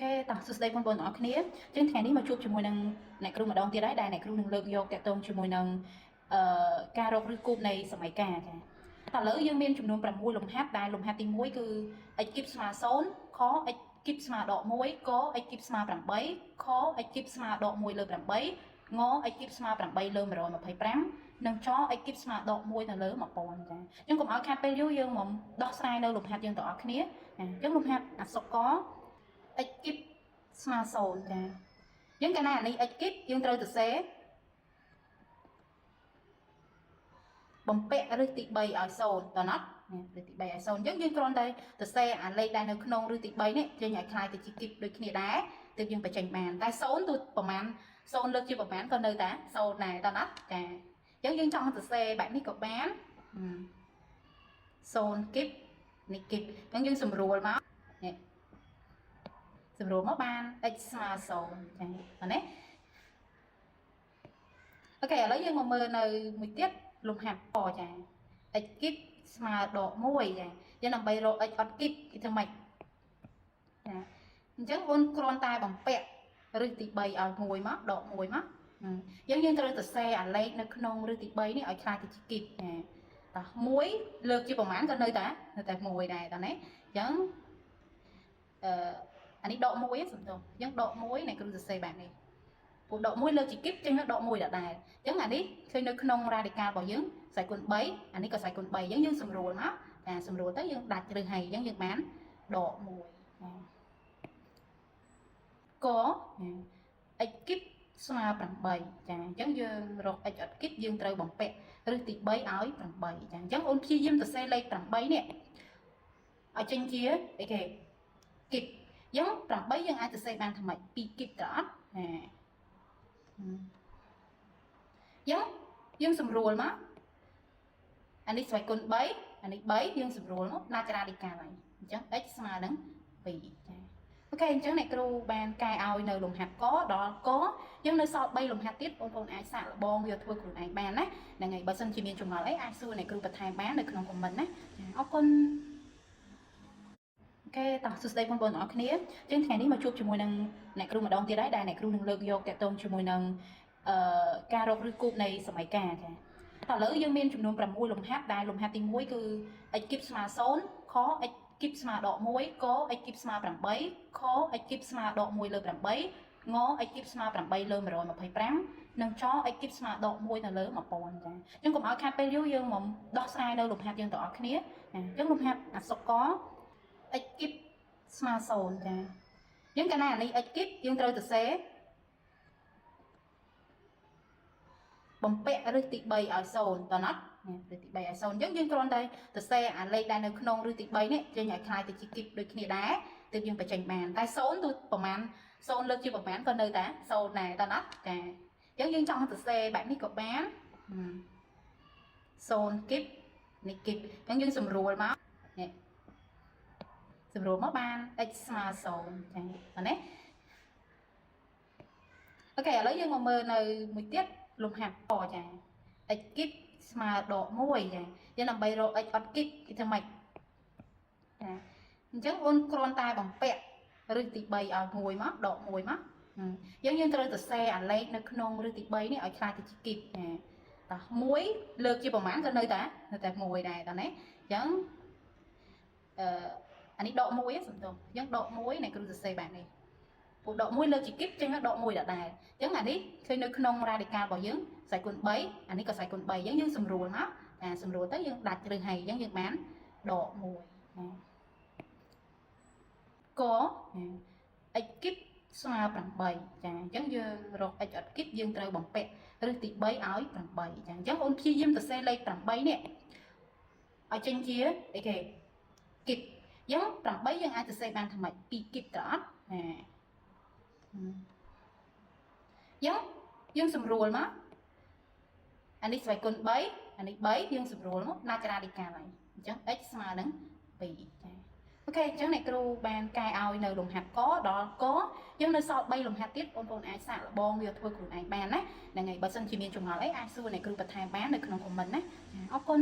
Ok, tỏ sự đây bon ở kia chứ ngàyนี้มาជួបជាមួយនឹងអ្នកគ្រូម្ដងទៀតហើយដែលអ្នកគ្រូនឹងលើកយកតកតងជាមួយនឹងការរកឬគូបនៃសម័យកាលចាតឥឡូវយើងមានចំនួន6លំហាត់ដែលលំហាត់ទី1គឺ x គីបស្មើ0ខ x គីបស្មើដក1ក x គីបស្មើ8ខ x គីបស្មើដក1លើ8ង x គីបស្មើ8លើ125និងច x គីបស្មើដក1ទៅលើ1000ចាអញ្ចឹងកុំឲ្យខាតពេលយូរយើងមកដោះស្រាយនៅលំហាត់យើងទាំងអស់គ្នាអញ្ចឹងលំហាត់អក្សរកx គីបស្មើ0ចាអញ្ចឹងកាលណានេះ x គីបយើងត្រូវទៅសេបំពាក់ឫសទី3ឲ្យ0តើណាត់ឫសទី3ឲ្យ0អញ្ចឹងយើងគ្រាន់តែទៅសេអាលេខដែលនៅក្នុងឫសទី3នេះចេញឲ្យคล้ายទៅជាគីបដូចគ្នាដែរទើបយើងបញ្ចេញបានតែ0ទូប្រមាណ0លើកជាប្រមាណក៏នៅតែ0ដែរតើណាត់ចាអញ្ចឹងយើងចង់ទៅសេបែបនេះក៏បាន0គីបនេះគីបអញ្ចឹងយើងសម្រួលមកនេះសម្រួលមកបាន x ស្មើ0ចា៎ណាអូខេឥឡូវយើងមកមើលនៅមួយទៀតលំហាត់បចា x គីបស្មើដក1ចាយើងដើម្បីរក x អត់គីបគេធ្វើម៉េចចាអញ្ចឹងអូនគ្រាន់តែបំពាក់ឫសទី3ឲ្យ1មកដក1មកយើងត្រូវទៅសេអាលេខនៅក្នុងឫសទី3នេះឲ្យខ្លាចទៅជាគីបចាតោះ1លើកជាប្រមាណក៏នៅតែ1ដែរតើណាអញ្ចឹងអានេះដក1សំទោសអញ្ចឹងដក1នៃគ្រូសរសេរបែបនេះពួកដក1លើកជាគីបចេញមកដក1ដដែលអញ្ចឹងអានេះឃើញនៅក្នុងរ៉ាឌីកាល់របស់យើងខ្សែគុណ3អានេះក៏ខ្សែគុណ3អញ្ចឹងយើងសម្រួលមកចាសម្រួលទៅយើងដាច់ឬហើយអញ្ចឹងយើងបានដក1ក x គីបស្មើ8ចាអញ្ចឹងយើងរក x អត់គីបយើងត្រូវបំពាក់ឫសទី3ឲ្យ8ចាអញ្ចឹងអូនព្យាយាមសរសេរលេខ8នេះឲ្យចេញជាអីគេគីបអញ្ចឹង8យើងអាចសរសេរបានថាម៉េច2គីបតើអត់យើងសម្រួលមកអានេះស្វ័យគុណ3អានេះ3យើងសម្រួលមកណាចរាឌីកាល់ហើយអញ្ចឹង x ស្មើនឹង2ចាអូខេអញ្ចឹងអ្នកគ្រូបានកែឲ្យនៅលំហាត់កដល់កយើងនៅសល់3លំហាត់ទៀតបងប្អូនអាចសាកល្បងយកធ្វើខ្លួនឯងបានណាហ្នឹងហើយបើសិនជាមានចម្ងល់អីអាចសួរអ្នកគ្រូបន្ថែមបាននៅក្នុង comment ណាអរគុណអូខេតោះសួស្តីបងប្អូនទាំងអស់គ្នាអញ្ចឹងថ្ងៃនេះមកជួបជាមួយនឹងអ្នកគ្រូម្ដងទៀតហើយដែលអ្នកគ្រូនឹងលើកយកតកតងជាមួយនឹងការរកឬគូបនៃសម័យកាលចាតឥឡូវយើងមានចំនួន6លំហាត់ដែលលំហាត់ទី1គឺ x គីបស្មើ0ខ x គីបស្មើដក1ក x គីបស្មើ8ខ x គីបស្មើដក1លើ8ង x គីបស្មើ8លើ125និងច x គីបស្មើដក1ទៅលើ1000ចាអញ្ចឹងកុំឲ្យខាតពេលយូរយើងមកដោះស្រាយនៅលំហាត់យើងទាំងអស់គ្នាអញ្ចឹងលំហាត់អក្សរក x គីបស្មើ0ចាអញ្ចឹងកាលណានេះ x គីបយើងត្រូវទៅសេបំពាក់ឫសទី3ឲ្យ0តើណាត់ឫសទី3ឲ្យ0អញ្ចឹងយើងគ្រាន់តែទៅសេអាលេខដែលនៅក្នុងឫសទី3នេះចេញឲ្យคล้ายទៅជាគីបដូចគ្នាដែរទើបយើងបញ្ចេញបានតែ0ទូប្រមាណ0លើកជាប្រមាណក៏នៅតែ0ដែរតើណាត់ចាអញ្ចឹងយើងចង់ទៅសេបែបនេះក៏បាន0គីបនេះគីបអញ្ចឹងយើងសម្រួលមកនេះសម្រួលមកបាន x ស្មើ0ចា៎ណាអូខេឥឡូវយើងមកមើលនៅមួយទៀតលំហាត់បចា x គីបស្មើដក1ចាយើងដើម្បីរក x អត់គីបគេធ្វើម៉េចចាអញ្ចឹងអូនគ្រាន់តែបំពាក់ឫសទី3ឲ្យ1មកដក1មកយើងត្រូវទៅសេអាលេខនៅក្នុងឫសទី3នេះឲ្យខ្លាចទៅជាគីបចាតោះ1លើកជាប្រមាណក៏នៅតែ1ដែរតើណាអញ្ចឹងអានេះដក1សំទោសអញ្ចឹងដក1នៃគ្រូសរសេរបែបនេះពួកដក1លើកជាគីបចេញមកដក1ដដែលអញ្ចឹងអានេះឃើញនៅក្នុងរ៉ាឌីកាល់របស់យើងខ្សែគុណ3អានេះក៏ខ្សែគុណ3អញ្ចឹងយើងសម្រួលមកសម្រួលទៅយើងដាច់ឬហើយអញ្ចឹងយើងបានដក1ក x គីបស្មើ8ចាអញ្ចឹងយើងរក x អត់គីបយើងត្រូវបំពាក់ឫសទី3ឲ្យ8ចាអញ្ចឹងអូនព្យាយាមទៅសេលេខ8នេះឲ្យចេញជាអីគេគីបអញ្ចឹង8យើងអាចទៅសេបានថាម៉េច2គីបតើអត់យើងសម្រួលមកអានេះស្វ័យគុណ3អានេះ3យើងសម្រួលមកណាចរាឌីកាល់ហើយអញ្ចឹង x ស្មើនឹង2ចាអូខេអញ្ចឹងអ្នកគ្រូបានកែឲ្យនៅលំហាត់កដល់កយើងនៅសល់3លំហាត់ទៀតបងប្អូនអាចសាកល្បងយកធ្វើខ្លួនឯងបានណាហ្នឹងហើយបើសិនជាមានចម្ងល់អីអាចសួរអ្នកគ្រូបន្ថែមបាននៅក្នុង comment ណាអរគុណ